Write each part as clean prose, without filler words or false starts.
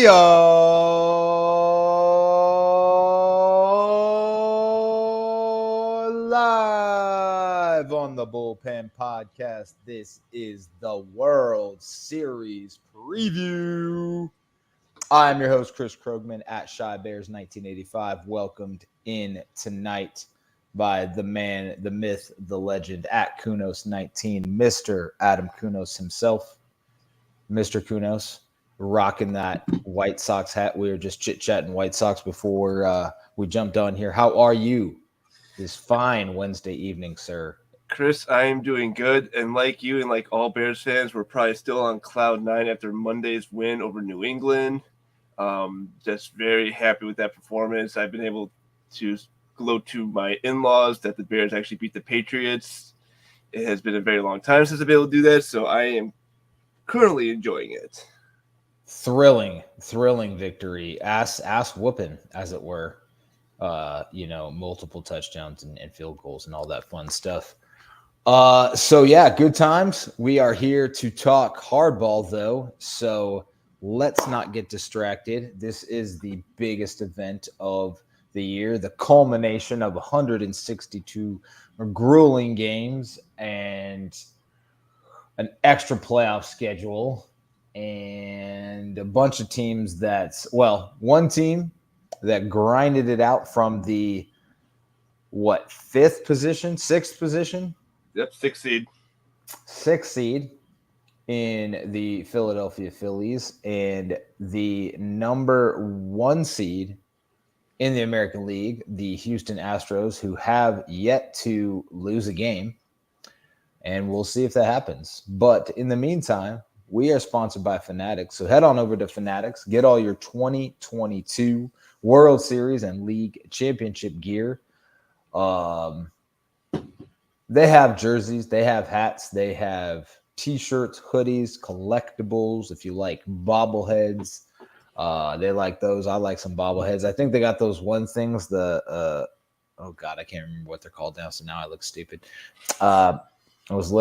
we are live on the Bullpen Podcast. This is the World Series preview. I'm your host, Chris Krogman at Shy Bears 1985. Welcomed in tonight by the man, the myth, the legend at Kunos 19, Mr. Adam Kunos himself. Mr. Kunos, rocking that White Sox hat. We were just chit-chatting White Sox before we jumped on here. How are you this fine Wednesday evening, sir? Chris, I am doing good, and like you and like all Bears fans, we're probably still on cloud nine after Monday's win over New England. Just very happy with that performance. I've been able to gloat to my in-laws that the Bears actually beat the Patriots. It has been a very long time since I've been able to do that, so I am currently enjoying it. Thrilling victory. Ass whooping, as it were. Multiple touchdowns and field goals and all that fun stuff. So yeah, good times. We are here to talk hardball, though, so let's not get distracted. This is the biggest event of the year, the culmination of 162 grueling games and an extra playoff schedule and a bunch of teams one team that grinded it out from the sixth position? Yep, sixth seed in the Philadelphia Phillies, and the number one seed in the American League, the Houston Astros, who have yet to lose a game. And we'll see if that happens. But in the meantime, we are sponsored by Fanatics. So head on over to Fanatics, get all your 2022 World Series and League Championship gear. They have jerseys, they have hats, they have T-shirts, hoodies, collectibles. If you like bobbleheads, they like those. I like some bobbleheads. I think they got those one things. I can't remember what they're called now. So now I look stupid. Those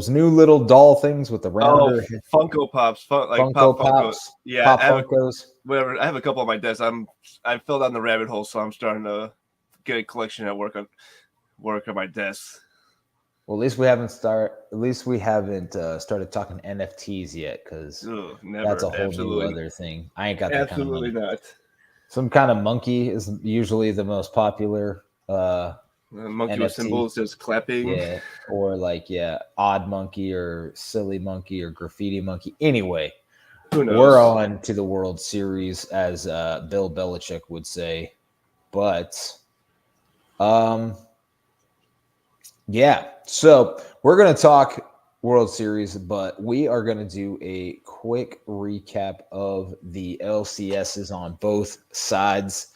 new little doll things with the rounder. Funko Pops, Funko Pops. Yeah, Pop Funkos. Whatever. I have a couple on my desk. I fell down the rabbit hole, so I'm starting to get a collection at work on my desk. Well, at least we haven't started talking NFTs yet, because that's a whole new other thing. I ain't got that kind of money. Absolutely not. Some kind of monkey is usually the most popular. Monkey NFT. with symbols just clapping. Yeah, or odd monkey or silly monkey or graffiti monkey. Anyway, who knows? We're on to the World Series, as Bill Belichick would say. But, so we're going to talk World Series, but we are going to do a quick recap of the LCSs on both sides.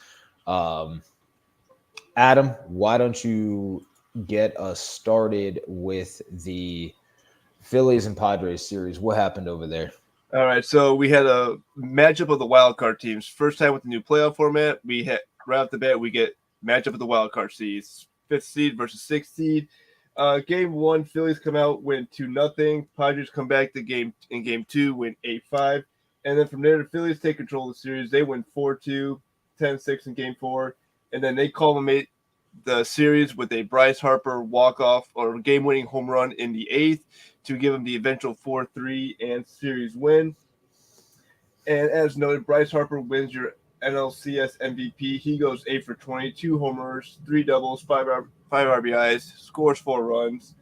Adam, why don't you get us started with the Phillies and Padres series? What happened over there? All right, so we had a matchup of the wild card teams. First time with the new playoff format, we had right off the bat we get matchup of the wild card seeds, 5th seed versus 6th seed. Game 1, Phillies come out, win 2-0. Padres come back to game 2, win 8-5, and then from there the Phillies take control of the series. They win 4-2, 10-6 in game 4. And then they culminate the series with a Bryce Harper walk-off or game-winning home run in the 8th to give him the eventual 4-3 and series win. And as noted, Bryce Harper wins your NLCS MVP. He goes 8 for 22 homers, 3 doubles, 5 RBIs, scores 4 runs.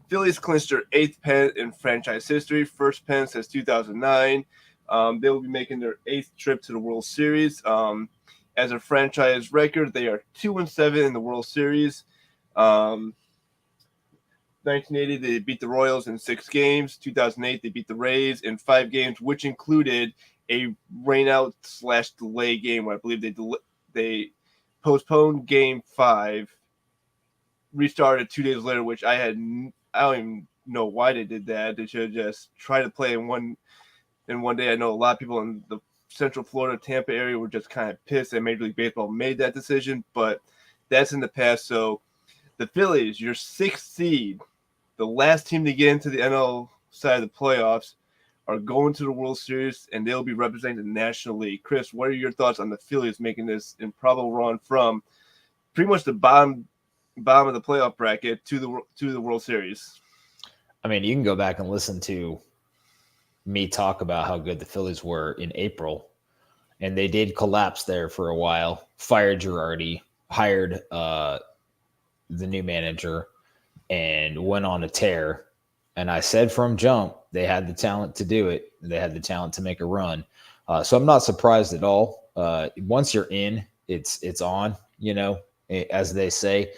Phillies clinched their 8th pennant in franchise history, first pennant since 2009. They will be making their 8th trip to the World Series. As a franchise record, they are 2-7 in the World Series. 1980, they beat the Royals in 6 games. 2008, they beat the Rays in 5 games, which included a rainout/delay game where I believe they postponed Game 5, restarted 2 days later, which I don't even know why they did that. They should have just tried to play in one day. I know a lot of people in the Central Florida, Tampa area were just kind of pissed that Major League Baseball made that decision, but that's in the past. So the Phillies, your 6th seed, the last team to get into the NL side of the playoffs, are going to the World Series, and they'll be representing the National League. Chris, what are your thoughts on the Phillies making this improbable run from pretty much the bottom of the playoff bracket to the World Series? I mean, you can go back and listen to me talk about how good the Phillies were in April, and they did collapse there for a while. Fired Girardi, hired the new manager, and went on a tear. And I said from jump, they had the talent to do it. They had the talent to make a run. So I'm not surprised at all. Once you're in, it's on, as they say.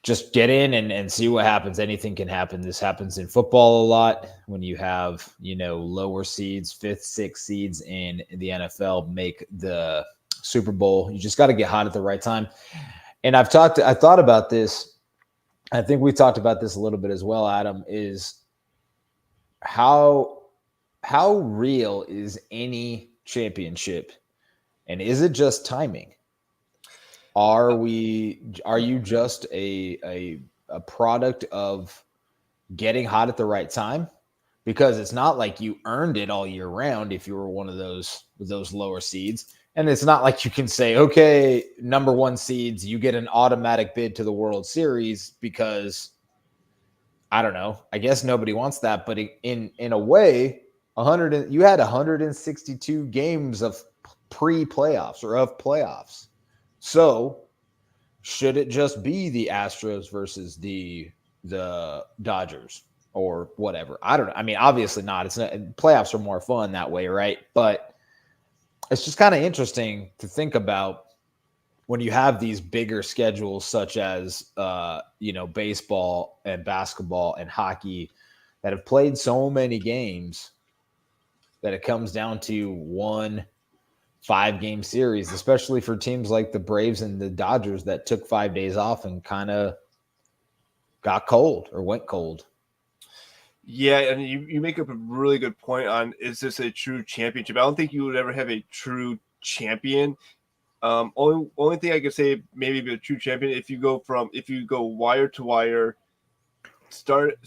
Just get in and see what happens. Anything can happen. This happens in football a lot when you have, lower seeds, 5th, 6th seeds in the NFL make the Super Bowl. You just got to get hot at the right time. And I thought about this. I think we talked about this a little bit as well, Adam, is how real is any championship? And is it just timing? Are you just a product of getting hot at the right time? Because it's not like you earned it all year round if you were one of those lower seeds. And it's not like you can say, okay, number 1 seeds, you get an automatic bid to the World Series because, I don't know, I guess nobody wants that. But in a way, you had 162 games of pre-playoffs or of playoffs. So should it just be the Astros versus the Dodgers or whatever? I don't know. I mean, obviously not. It's not. Playoffs are more fun that way, right? But it's just kind of interesting to think about when you have these bigger schedules such as baseball and basketball and hockey that have played so many games that it comes down to 1 5-game series, especially for teams like the Braves and the Dodgers that took 5 days off and kind of got cold or went cold. Yeah, and you make up a really good point on, is this a true championship? I don't think you would ever have a true champion. Only thing I could say maybe be a true champion if you go wire to wire, start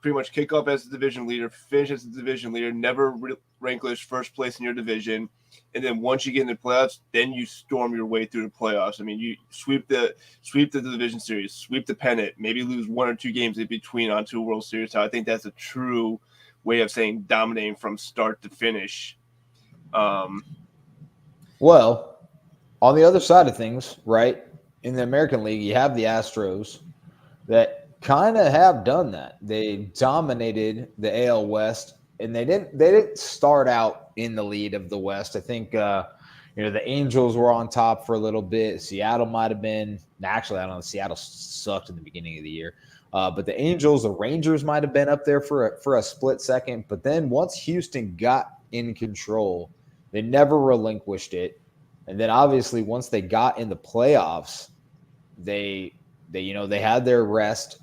pretty much kick off as the division leader, finish as the division leader, never relinquish first place in your division. And then once you get in the playoffs, then you storm your way through the playoffs. I mean, you sweep the division series, sweep the pennant, maybe lose 1 or 2 games in between onto a World Series. So I think that's a true way of saying dominating from start to finish. Well, on the other side of things, right, in the American League, you have the Astros that kind of have done that. They dominated the AL West, and they didn't start out in the lead of the West. I think the Angels were on top for a little bit. Seattle might have been. Actually, I don't know. Seattle sucked in the beginning of the year. But the Angels, the Rangers might have been up there for a split second. But then once Houston got in control, they never relinquished it. And then obviously once they got in the playoffs, they had their rest.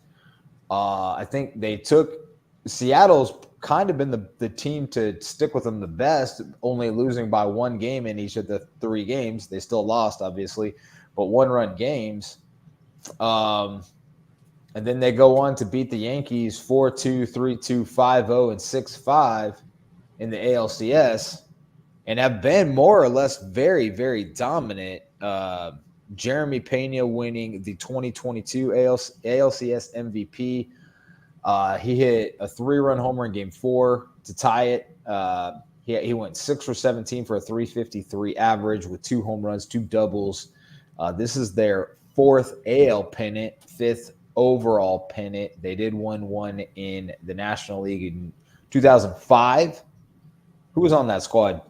I think they took Seattle's kind of been the team to stick with them the best, only losing by 1 game in each of the 3 games. They still lost, obviously, but 1-run games. And then they go on to beat the Yankees 4-2, 3-2, 5-0, and 6-5 in the ALCS and have been more or less very, very dominant. Jeremy Pena winning the 2022 ALCS MVP. He hit a 3-run homer in Game 4 to tie it. He went 6 for 17 for a 353 average with 2 home runs, 2 doubles. This is their 4th AL pennant, 5th overall pennant. They did win 1 in the National League in 2005. Who was on that squad?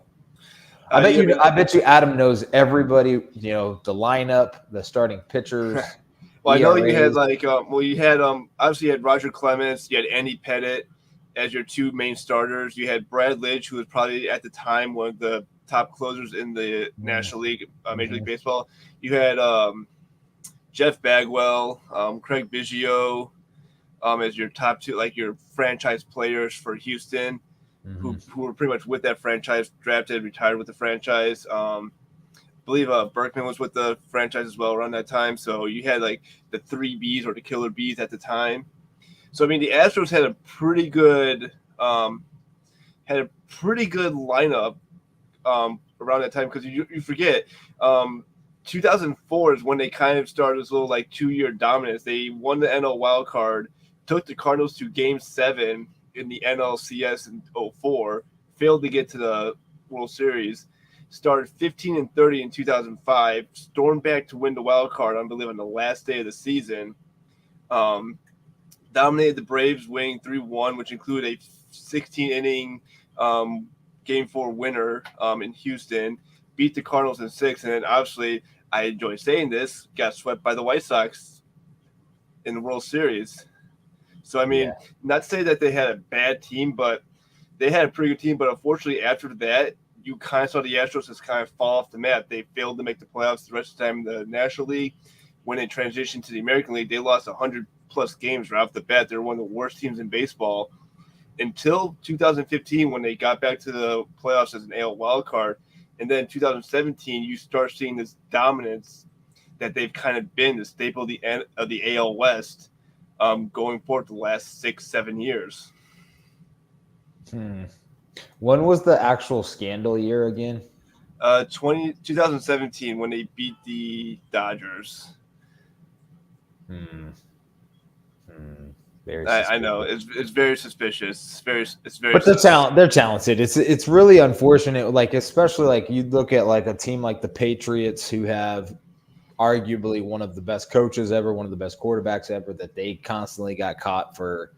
I bet you Adam knows everybody, the lineup, the starting pitchers. Well, I know you had obviously you had Roger Clemens, you had Andy Pettit as your 2 main starters. You had Brad Lidge, who was probably at the time one of the top closers in the National League, Major League Baseball. You had Jeff Bagwell, Craig Biggio as your top 2, like your franchise players for Houston, who were pretty much with that franchise, drafted, retired with the franchise. I believe Berkman was with the franchise as well around that time. So you had like the 3 Bs or the killer bees at the time. So, I mean, the Astros had a pretty good had a pretty good lineup around that time, because you forget 2004 is when they kind of started this little like 2-year dominance. They won the NL wild card, took the Cardinals to Game 7 in the NLCS in 04, failed to get to the World Series, started 15-30 in 2005, stormed back to win the wild card, I believe, on the last day of the season. Dominated the Braves, winning 3-1, which included a 16-inning Game 4 winner in Houston, beat the Cardinals in 6, and then obviously, I enjoy saying this, got swept by the White Sox in the World Series. So, I mean, not to say that they had a bad team, but they had a pretty good team. But unfortunately, after that, you kind of saw the Astros just kind of fall off the map. They failed to make the playoffs the rest of the time in the National League. When they transitioned to the American League, they lost 100-plus games right off the bat. They're one of the worst teams in baseball until 2015, when they got back to the playoffs as an AL wildcard. And then 2017, you start seeing this dominance that they've kind of been the staple of the AL West going forward the last 6-7 years. When was the actual scandal year again? 2017, when they beat the Dodgers. I know it's very suspicious. It's very. But they're talented. It's really unfortunate. Like, especially like you look at like a team like the Patriots, who have arguably one of the best coaches ever, one of the best quarterbacks ever, that they constantly got caught for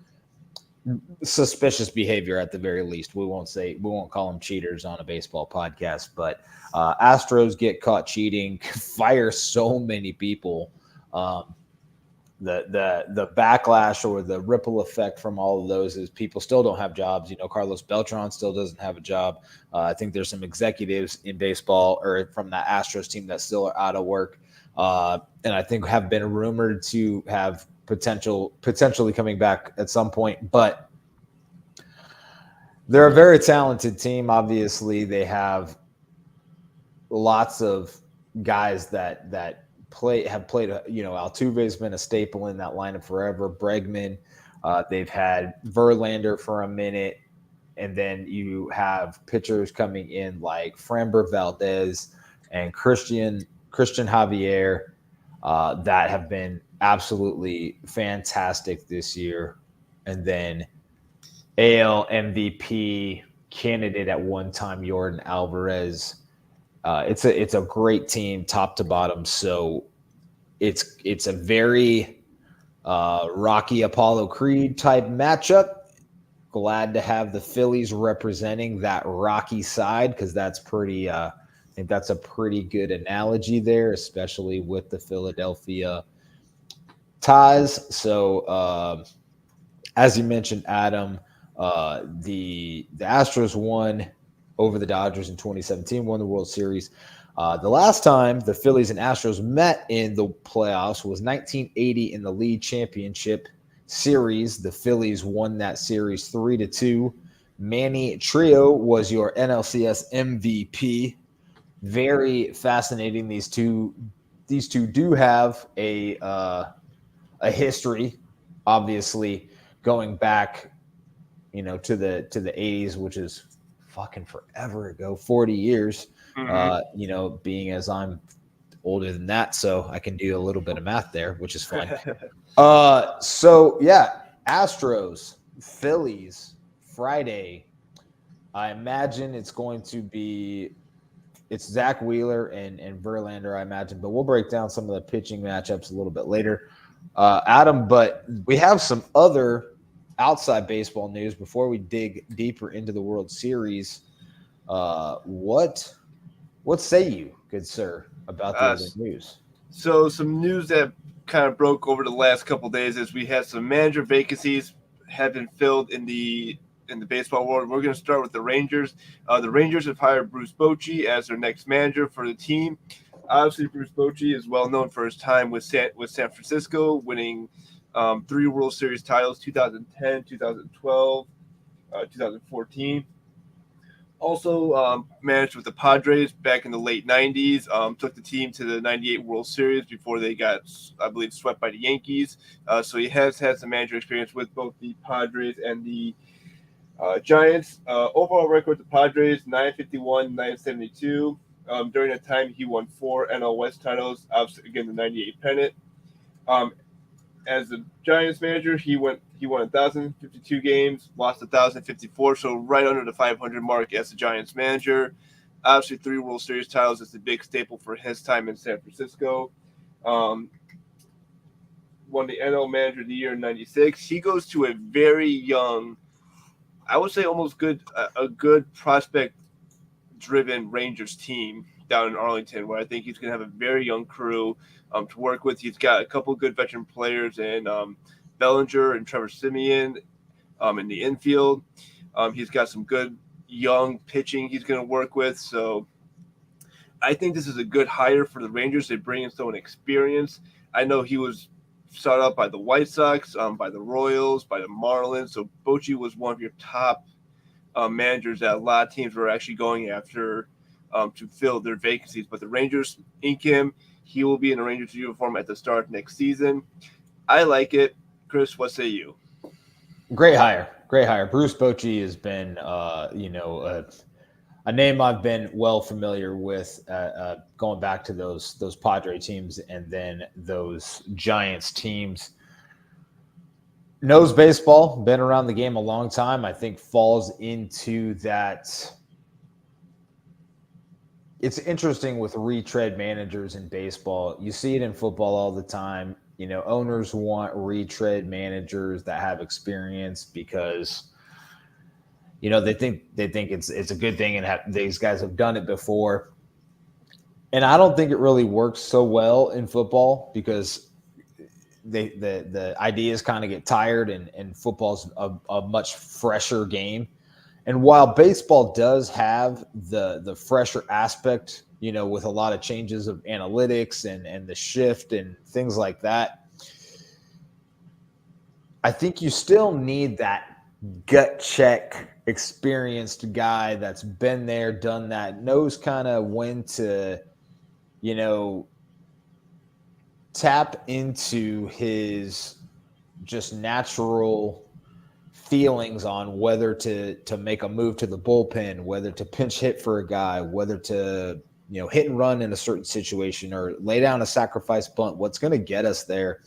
suspicious behavior at the very least. We won't call them cheaters on a baseball podcast, but Astros get caught cheating, fire so many people. The backlash or the ripple effect from all of those is people still don't have jobs. Carlos Beltran still doesn't have a job. I think there's some executives in baseball or from that Astros team that still are out of work, and I think have been rumored to have potentially coming back at some point. But they're a very talented team. Obviously, they have lots of guys that have played. Altuve's been a staple in that lineup forever. Bregman, they've had Verlander for a minute, and then you have pitchers coming in like Framber Valdez and Christian Javier that have been absolutely fantastic this year. And then AL MVP candidate at one time, Yordan Alvarez. It's a great team, top to bottom. So it's a very Rocky Apollo Creed type matchup. Glad to have the Phillies representing that Rocky side, because that's pretty. I think that's a pretty good analogy there, especially with the Philadelphia ties. So as you mentioned, Adam, the Astros won over the Dodgers in 2017, won the World Series. The last time the Phillies and Astros met in the playoffs was 1980 in the league championship series. The Phillies won that series 3-2. Manny Trio was your NLCS MVP. Very fascinating. These two do have a history, obviously going back, to the 80s, which is fucking forever ago, 40 years. Being as I'm older than that, so I can do a little bit of math there, which is fun. Astros, Phillies, Friday. I imagine it's Zach Wheeler and Verlander, I imagine, but we'll break down some of the pitching matchups a little bit later. Adam, but we have some other outside baseball news before we dig deeper into the World Series. What say you, good sir, about the other news? So some news that kind of broke over the last couple of days is we had some manager vacancies have been filled in the baseball world. We're going to start with the Rangers. The Rangers have hired Bruce Bochy as their next manager for the team. Obviously, Bruce Bochy is well known for his time with San Francisco, winning 3 World Series titles, 2010, 2012, 2014. Also managed with the Padres back in the late 90s, took the team to the 98 World Series before they got, I believe, swept by the Yankees. So he has had some manager experience with both the Padres and the Giants, overall record with the Padres, 951, 972. During that time, he won 4 NL West titles, obviously, again, the 98 pennant. Um, as the Giants manager, he won 1,052 games, lost 1,054, so right under the 500 mark as the Giants manager. Obviously, 3 World Series titles is the big staple for his time in San Francisco. Um, won the NL Manager of the Year in '96. He goes to a very young, I would say almost a good prospect-driven Rangers team down in Arlington, where I think he's going to have a very young crew to work with. He's got a couple good veteran players in Bellinger and Trevor Simeon in the infield. He's got some good young pitching he's going to work with. So I think this is a good hire for the Rangers. They bring in someone experienced. I know he was sought out by the White Sox, by the Royals, by the Marlins. So Bochy was one of your top managers that a lot of teams were actually going after to fill their vacancies. But the Rangers ink him. He will be in a Rangers uniform at the start of next season. I like it. Chris, what say you? Great hire. Bruce Bochy has been, a name I've been well familiar with, going back to those Padre teams and then those Giants teams. Knows baseball, been around the game a long time. I think falls into that. It's interesting with retread managers in baseball. You see it in football all the time. Owners want retread managers that have experience because they think it's a good thing and these guys have done it before. And I don't think it really works so well in football because the ideas kind of get tired and football's a much fresher game. And while baseball does have the fresher aspect, with a lot of changes of analytics and the shift and things like that, I think you still need that gut check, experienced guy that's been there, done that, knows kind of when to, tap into his just natural feelings on whether to make a move to the bullpen, whether to pinch hit for a guy, whether to hit and run in a certain situation or lay down a sacrifice bunt, what's going to get us there,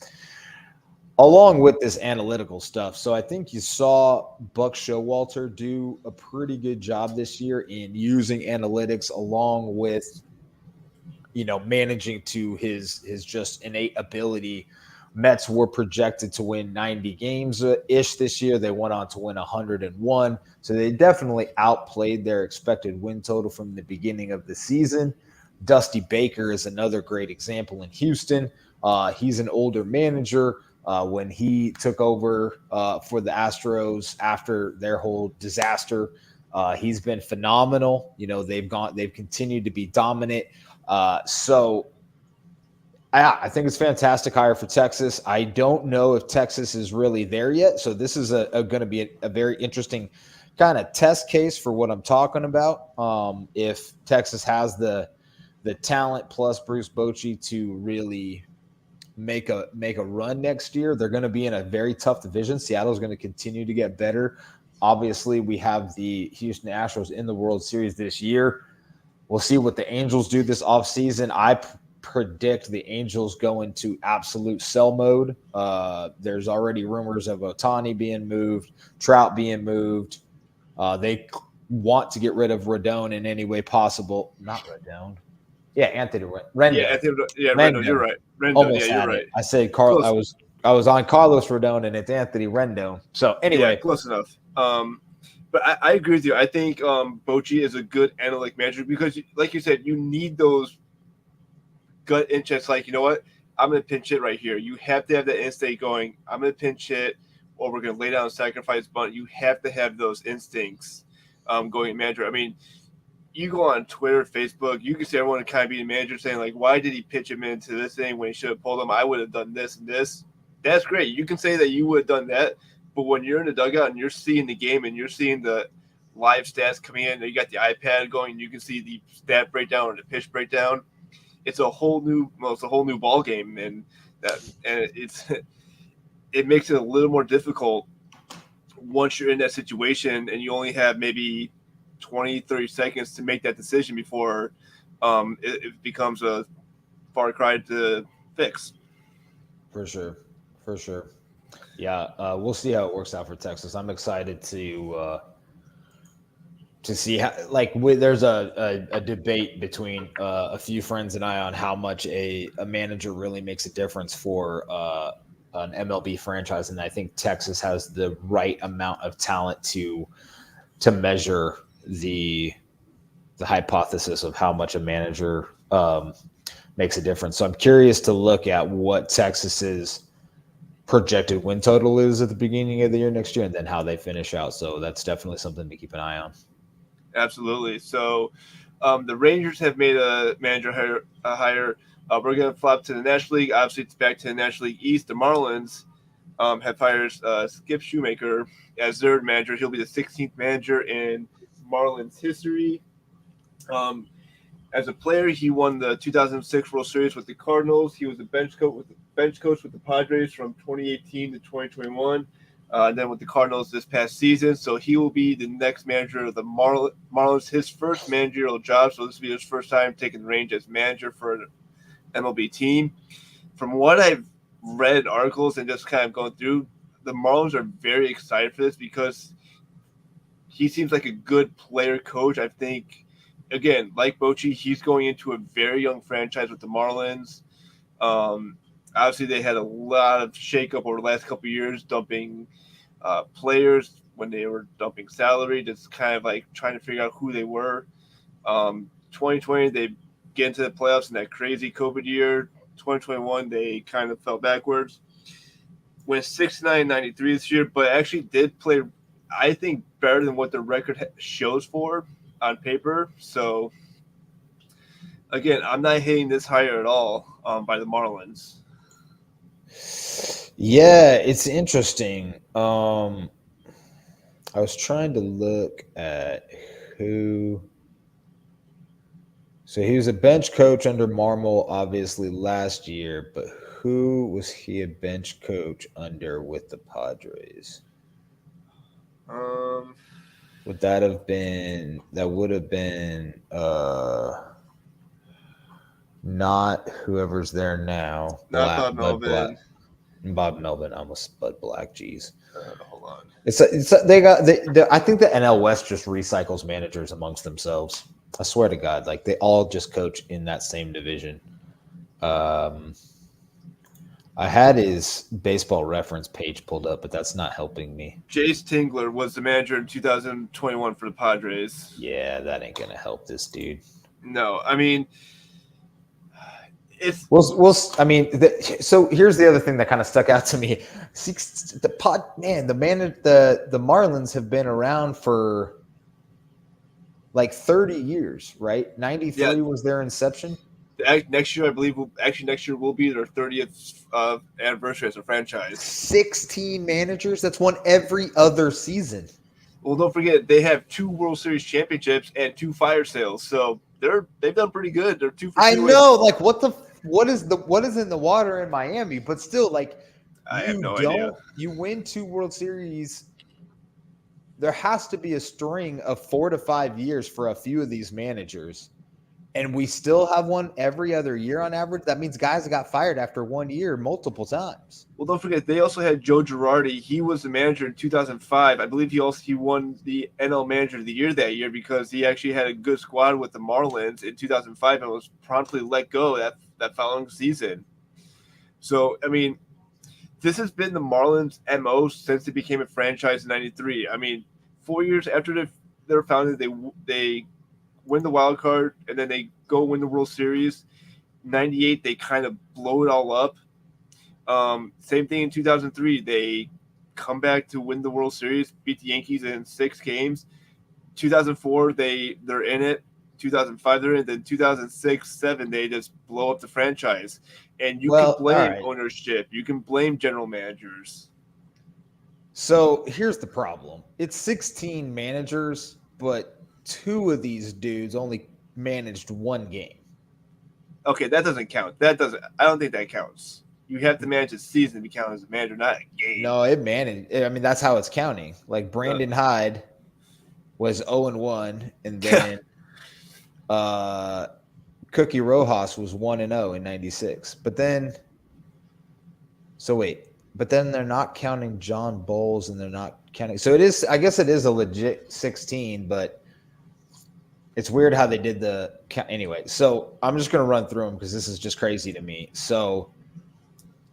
along with this analytical stuff. So I think you saw Buck Showalter do a pretty good job this year in using analytics along with managing to his just innate ability. Mets were projected to win 90 games-ish this year. They went on to win 101. So they definitely outplayed their expected win total from the beginning of the season. Dusty Baker is another great example in Houston. He's an older manager. When he took over for the Astros after their whole disaster, he's been phenomenal. They've continued to be dominant. So I think it's a fantastic hire for Texas. I don't know if Texas is really there yet. So this is going to be a very interesting kind of test case for what I'm talking about. If Texas has the talent plus Bruce Bochy to really make a run next year, they're going to be in a very tough division. Seattle's going to continue to get better. Obviously, we have the Houston Astros in the World Series this year. We'll see what the Angels do this offseason. I predict the Angels go into absolute sell mode. There's already rumors of Ohtani being moved, Trout being moved. They want to get rid of Rodon in any way possible. Not Rodon. Yeah, Anthony Rendon. Rendon. You're right. Rendon. Almost you're right. It. I said Carl. I was on Carlos Rodon and it's Anthony Rendon. So anyway, close enough. But I agree with you. I think Bochy is a good analytic manager because, like you said, you need those gut instincts. Like, you know what? I'm going to pinch hit right here. You have to have that instinct going, I'm going to pinch hit or we're going to lay down a sacrifice bunt. You have to have those instincts going at manager. I mean, you go on Twitter, Facebook, you can see everyone kind of being a manager saying, like, why did he pitch him into this thing when he should have pulled him? I would have done this and this. That's great. You can say that you would have done that. But when you're in the dugout and you're seeing the game and you're seeing the live stats coming in, and you got the iPad going, you can see the stat breakdown or the pitch breakdown. It's a whole new ball game, and it makes it a little more difficult once you're in that situation and you only have maybe 20, 30 seconds to make that decision before it becomes a far cry to fix. For sure. For sure. Yeah, we'll see how it works out for Texas. I'm excited to see how, like, there's a debate between a few friends and I on how much a manager really makes a difference for an MLB franchise, and I think Texas has the right amount of talent to measure the hypothesis of how much a manager makes a difference. So I'm curious to look at what Texas's projected win total is at the beginning of the year next year, and then how they finish out. So that's definitely something to keep an eye on. Absolutely. So the Rangers have made a manager hire. We're going to flop to the National League. Obviously, it's back to the National League East. The Marlins have hired Skip Shoemaker as their manager. He'll be the 16th manager in Marlins history. As a player, he won the 2006 World Series with the Cardinals. He was a bench coach with the Padres from 2018 to 2021. Then with the Cardinals this past season. So he will be the next manager of the Marlins, his first managerial job. So this will be his first time taking the reins as manager for an MLB team. From what I've read articles and just kind of going through, the Marlins are very excited for this because he seems like a good player coach. I think, again, like Bochy, he's going into a very young franchise with the Marlins. Obviously, they had a lot of shakeup over the last couple of years, dumping players when they were dumping salary, just kind of like trying to figure out who they were. 2020, they get into the playoffs in that crazy COVID year. 2021, they kind of fell backwards. Went 69-93 this year, but actually did play, I think, better than what the record shows for on paper. So, again, I'm not hitting this higher at all by the Marlins. Yeah, it's interesting. I was trying to look at who. So he was a bench coach under Marmol, obviously, last year, but who was he a bench coach under with the Padres? Would that have been, that would have been not whoever's there now. Not Bob Melvin. Bob Melvin, almost Bud Black. Jeez. Hold on. I think the NL West just recycles managers amongst themselves. I swear to God, like they all just coach in that same division. I had his baseball reference page pulled up, but that's not helping me. Jace Tingler was the manager in 2021 for the Padres. Yeah, that ain't gonna help this dude. No, I mean, it's so here's the other thing that kind of stuck out to me. The Marlins have been around for like 30 years, right? 93 was their inception. Next year, I believe, next year will be their 30th anniversary as a franchise. 16 managers. That's one every other season. Well, don't forget they have 2 World Series championships and 2 fire sales, so they've done pretty good. They're 2 for 2. I know, like what is in the water in Miami? But still, like I have no idea. You win 2 World Series. There has to be a string of 4 to 5 years for a few of these managers. And we still have one every other year on average. That means guys got fired after 1 year multiple times. Well, don't forget, they also had Joe Girardi. He was the manager in 2005. I believe he won the NL Manager of the Year that year because he actually had a good squad with the Marlins in 2005 and was promptly let go that following season. So, I mean, this has been the Marlins' MO since they became a franchise in 93. I mean, 4 years after they're founded, they win the wild card, and then they go win the World Series. 98, they kind of blow it all up. Same thing in 2003. They come back to win the World Series, beat the Yankees in 6 games. 2004, they're in it. 2005, they're in it. Then 2006, 7, they just blow up the franchise. And you can blame ownership. You can blame general managers. So here's the problem. It's 16 managers, but 2 of these dudes only managed 1 game. Okay, that doesn't count. I don't think that counts. you have to manage a season to be counted as a manager, not a game. No, I mean, that's how it's counting. Like Brandon Hyde was 0-1, and then Cookie Rojas was 1-0 in 96. But then they're not counting John Bowles, and they're not counting. So it is. I guess it is a legit 16, but it's weird how they did the anyway. So I'm just gonna run through them because this is just crazy to me. So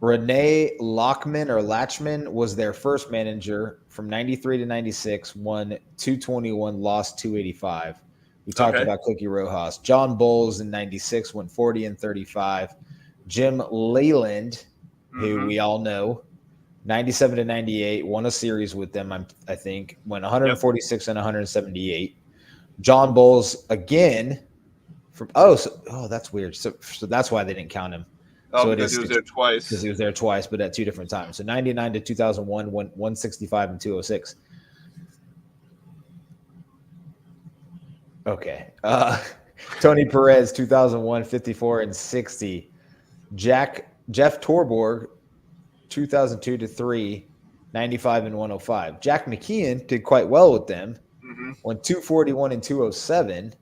Renee Lachman was their first manager from 93 to 96, won 221, lost 285. We talked about Cookie Rojas. John Bowles in 96 went 40 and 35. Jim Leyland, who we all know, 97 to 98, won a series with them, I think, went 146 and 178. John Bowles again from that's weird. So that's why they didn't count him. So because he was there twice. Because he was there twice, but at two different times. So 99 to 2001, went 165 and 206. Okay. Tony Perez, 2001, 54 and 60. Jeff Torborg, 2002 to 3, 95 and 105. Jack McKeon did quite well with them, went 241 and 207.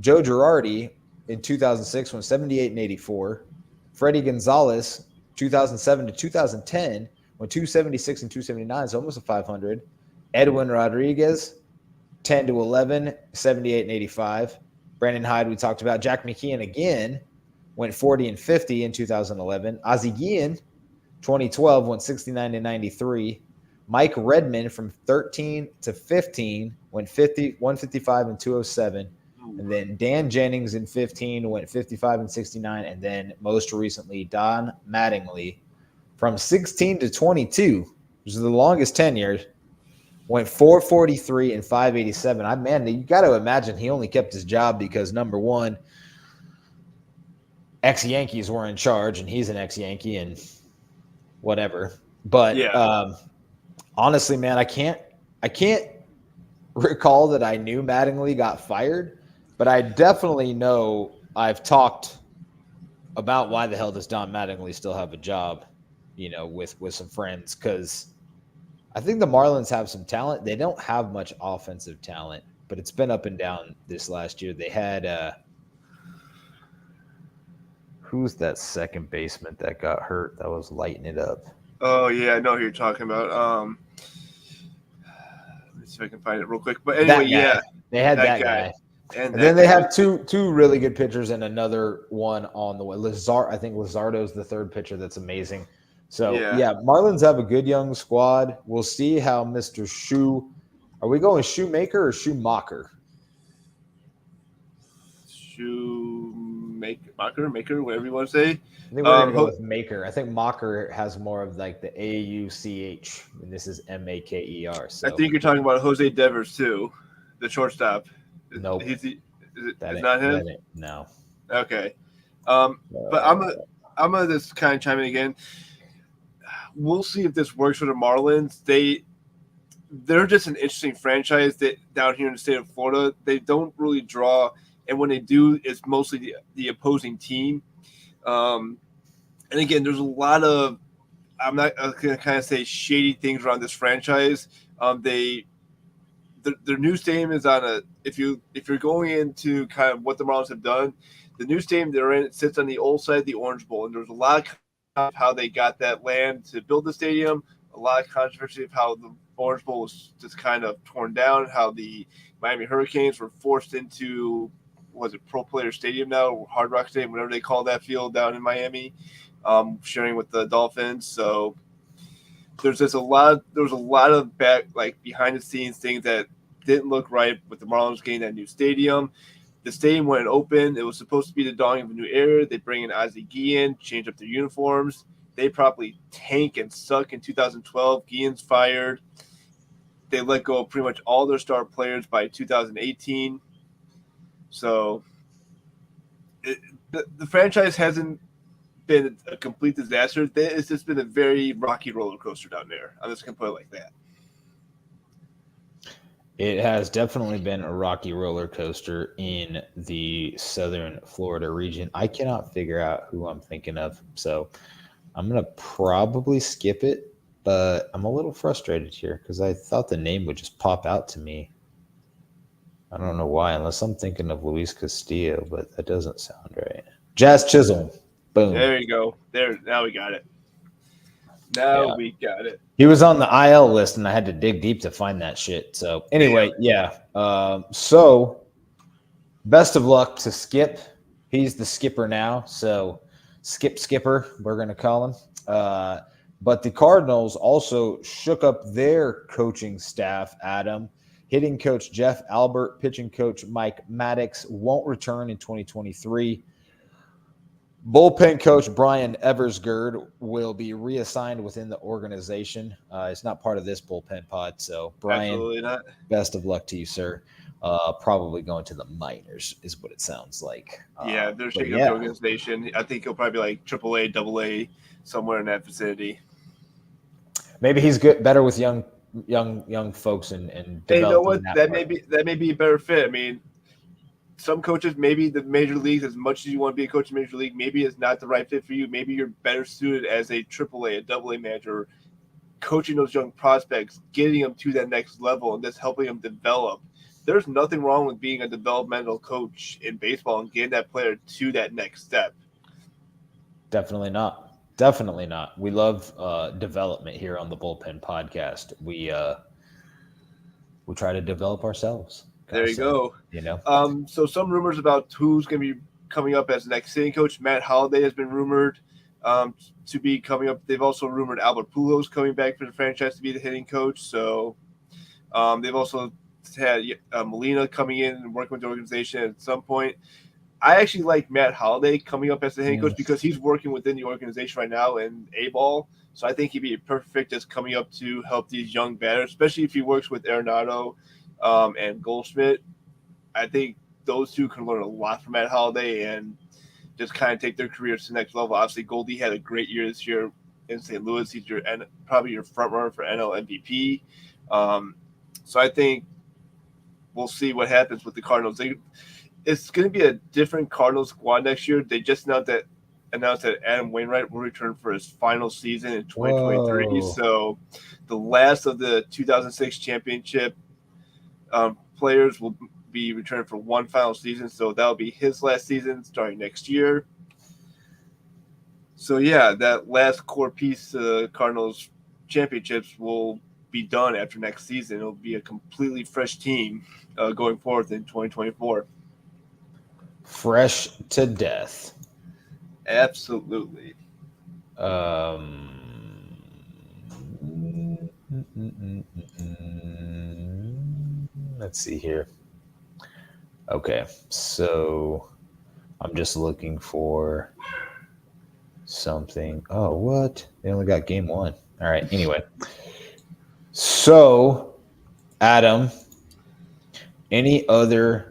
Joe Girardi in 2006 went 78 and 84. Freddie Gonzalez, 2007 to 2010, went 276 and 279, so almost a 500. Edwin Rodriguez, 10 to 11, 78 and 85. Brandon Hyde, we talked about. Jack McKeon again, went 40 and 50 in 2011. Ozzie Guillen, 2012, went 69 and 93. Mike Redmond from 13 to 15 went 155 and 207. And then Dan Jennings in 15 went 55 and 69. And then most recently, Don Mattingly from 16 to 22, which is the longest tenure, went 443 and 587. You got to imagine he only kept his job because, number one, ex-Yankees were in charge, and he's an ex-Yankee and whatever. But honestly, man, I can't recall that I knew Mattingly got fired, but I definitely know I've talked about why the hell does Don Mattingly still have a job, with some friends, because I think the Marlins have some talent. They don't have much offensive talent, but it's been up and down this last year. They had who's that second baseman that got hurt that was lighting it up? Oh, yeah, I know who you're talking about. Let me see if I can find it real quick. But anyway, they had that guy. And then they have two really good pitchers and another one on the way. I think Luzardo's the third pitcher that's amazing. So, Marlins have a good young squad. We'll see how Mr. Shoe – are we going Shoemaker or Schumacher? Maker, whatever you want to say. I think we're going to go with Maker. I think Macher has more of like the AUCH, and this is MAKER. So. I think you're talking about Jose Devers too, the shortstop. Nope. Is not him? No. Okay. But I'm gonna just kind of chime in again. We'll see if this works for the Marlins. They're just an interesting franchise that down here in the state of Florida. They don't really draw, and when they do, it's mostly the opposing team. And again, there's a lot of, I'm not going to kind of say shady things around this franchise. Their new stadium is if you're going into kind of what the Marlins have done, the new stadium they're in, it sits on the old side of the Orange Bowl, and there's a lot of how they got that land to build the stadium, a lot of controversy of how the Orange Bowl was just kind of torn down, how the Miami Hurricanes were forced into, Pro Player Stadium now, or Hard Rock Stadium, whatever they call that field down in Miami, sharing with the Dolphins. So there's a lot of behind the scenes things that didn't look right with the Marlins getting that new stadium. The stadium, when it opened, it was supposed to be the dawning of a new era. They bring in Ozzie Guillen, change up their uniforms. They probably tank and suck in 2012. Guillen's fired. They let go of pretty much all their star players by 2018. So the franchise hasn't been a complete disaster. It's just been a very rocky roller coaster down there. I'm just going to put it like that. It has definitely been a rocky roller coaster in the southern Florida region. I cannot figure out who I'm thinking of. So I'm going to probably skip it, but I'm a little frustrated here because I thought the name would just pop out to me. I don't know why, unless I'm thinking of Luis Castillo, but that doesn't sound right. Jazz Chisholm. Boom. There you go. There, now we got it. Now Yeah. we got it. He was on the IL list, and I had to dig deep to find that shit. So anyway, yeah. So best of luck to Skip. He's the skipper now. So Skipper, we're going to call him. But the Cardinals also shook up their coaching staff, Adam. Hitting coach Jeff Albert, pitching coach Mike Maddox won't return in 2023. Bullpen coach Brian Eversgerd will be reassigned within the organization. It's not part of this bullpen pod. So, Brian, Absolutely not. Best of luck to you, sir. Probably going to the minors is what it sounds like. Yeah, they're shaking up the organization. I think he'll probably be like AAA, AA, somewhere in that vicinity. Maybe he's better with young folks and hey, you know what? That may be a better fit. I mean, some coaches, maybe the major leagues, as much as you want to be a coach in major league, maybe it's not the right fit for you. Maybe you're better suited as a AAA, a AA manager, coaching those young prospects, getting them to that next level, and just helping them develop. There's nothing wrong with being a developmental coach in baseball and getting that player to that next step. Definitely not. Definitely not. We love development here on the Bullpen Podcast. We try to develop ourselves. There you go. You know. So some rumors about who's going to be coming up as the next hitting coach. Matt Holliday has been rumored to be coming up. They've also rumored Albert Pujols coming back for the franchise to be the hitting coach. So they've also had Molina coming in and working with the organization at some point. I actually like Matt Holliday coming up as the hitting coach because he's working within the organization right now in A-ball. So I think he'd be perfect as coming up to help these young batters, especially if he works with Arenado and Goldschmidt. I think those two can learn a lot from Matt Holliday and just kind of take their careers to the next level. Obviously, Goldie had a great year this year in St. Louis. He's probably your front runner for NL MVP. So I think we'll see what happens with the Cardinals. It's going to be a different Cardinals squad next year. They just announced that Adam Wainwright will return for his final season in 2023. Whoa. So the last of the 2006 championship players will be returned for one final season. So that'll be his last season starting next year. So yeah, that last core piece of Cardinals championships will be done after next season. It'll be a completely fresh team going forward in 2024. Fresh to death. Absolutely. Let's see here. Okay, so I'm just looking for something. Oh, what? They only got game one. All right, anyway. So, Adam, any other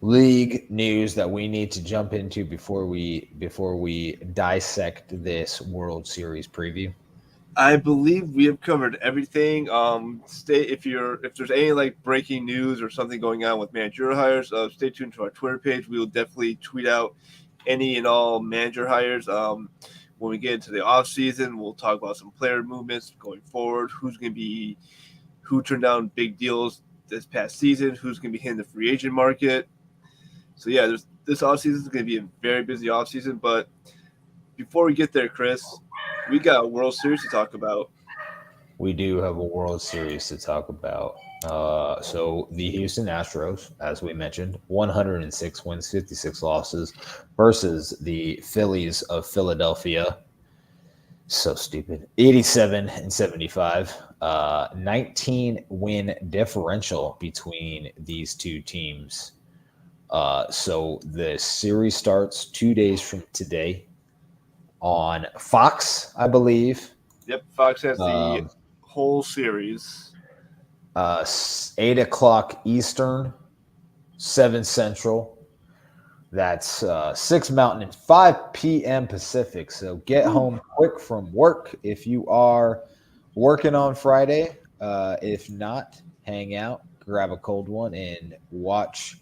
league news that we need to jump into before we dissect this World Series preview? I believe we have covered everything. If there's any like breaking news or something going on with managerial hires, stay tuned to our Twitter page. We will definitely tweet out any and all manager hires. When we get into the off season, we'll talk about some player movements going forward. Who turned down big deals this past season? Who's going to be hitting the free agent market? So yeah, this off season is going to be a very busy off season. But before we get there, Chris, we got a World Series to talk about. We do have a World Series to talk about. So the Houston Astros, as we mentioned, 106 wins, 56 losses versus the Phillies of Philadelphia. So stupid. 87-75. 19-win differential between these two teams. So the series starts 2 days from today on Fox, I believe. Yep, Fox has the whole series. 8 o'clock Eastern, 7 Central. That's 6 Mountain and 5 p.m. Pacific. So get home quick from work if you are working on Friday. If not, hang out, grab a cold one, and watch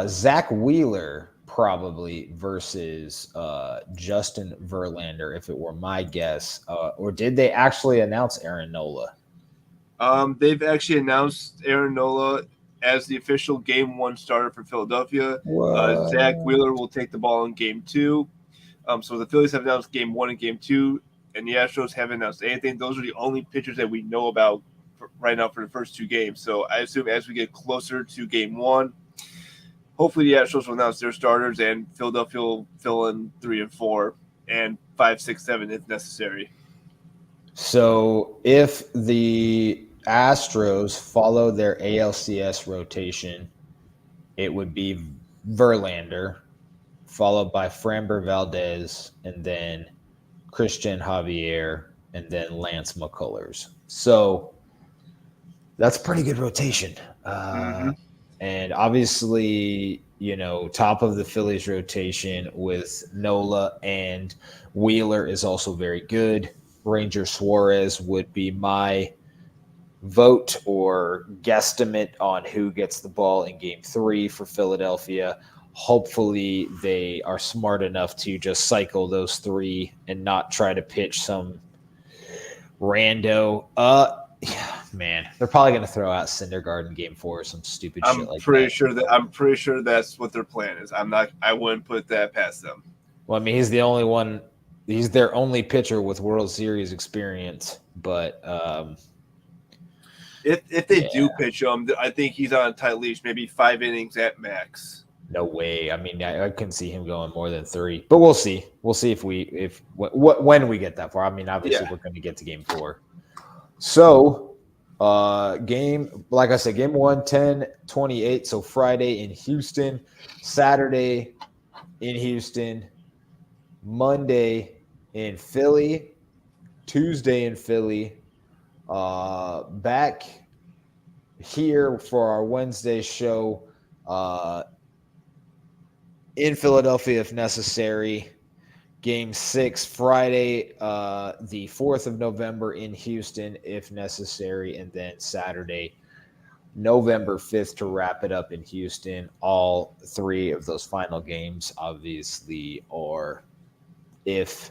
Zach Wheeler probably versus Justin Verlander, if it were my guess. Or did they actually announce Aaron Nola? They've actually announced Aaron Nola as the official Game 1 starter for Philadelphia. Zach Wheeler will take the ball in Game 2. So the Phillies have announced Game 1 and Game 2, and the Astros haven't announced anything. Those are the only pitchers that we know about right now for the first 2 games. So I assume as we get closer to Game 1, hopefully the Astros will announce their starters, and Philadelphia will fill in 3 and 4 and 5, 6, 7 if necessary. So if the Astros follow their ALCS rotation, it would be Verlander, followed by Framber Valdez, and then Christian Javier, and then Lance McCullers. So that's a pretty good rotation. And obviously, top of the Phillies rotation with Nola and Wheeler is also very good. Ranger Suarez would be my vote or guesstimate on who gets the ball in Game 3 for Philadelphia. Hopefully they are smart enough to just cycle those 3 and not try to pitch some rando. Man, they're probably going to throw out Syndergaard in Game 4 or some stupid shit like that. I'm pretty sure that's what their plan is. I wouldn't put that past them. Well, I mean, he's the only one. He's their only pitcher with World Series experience. But if they do pitch him, I think he's on a tight leash, maybe 5 innings at max. No way. I mean, I couldn't see him going more than 3. But we'll see. We'll see when we get that far. I mean, obviously we're going to get to Game 4. So. Like I said, Game 1, 10-28. So Friday in Houston, Saturday in Houston, Monday in Philly, Tuesday in Philly, back here for our Wednesday show in Philadelphia if necessary. Game 6, Friday, the 4th of November in Houston, if necessary. And then Saturday, November 5th to wrap it up in Houston. All 3 of those final games, obviously, are if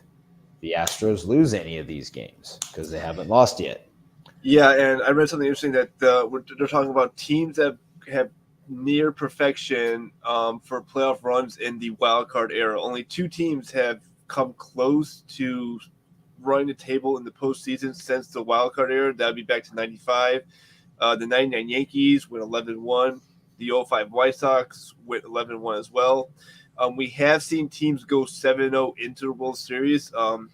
the Astros lose any of these games because they haven't lost yet. Yeah, and I read something interesting that they're talking about teams that have near perfection for playoff runs in the wild card era. Only 2 teams have come close to running the table in the postseason since the wild card era. That would be back to 95. The 99 Yankees went 11-1. The 05 White Sox went 11-1 as well. We have seen teams go 7-0 into the World Series. The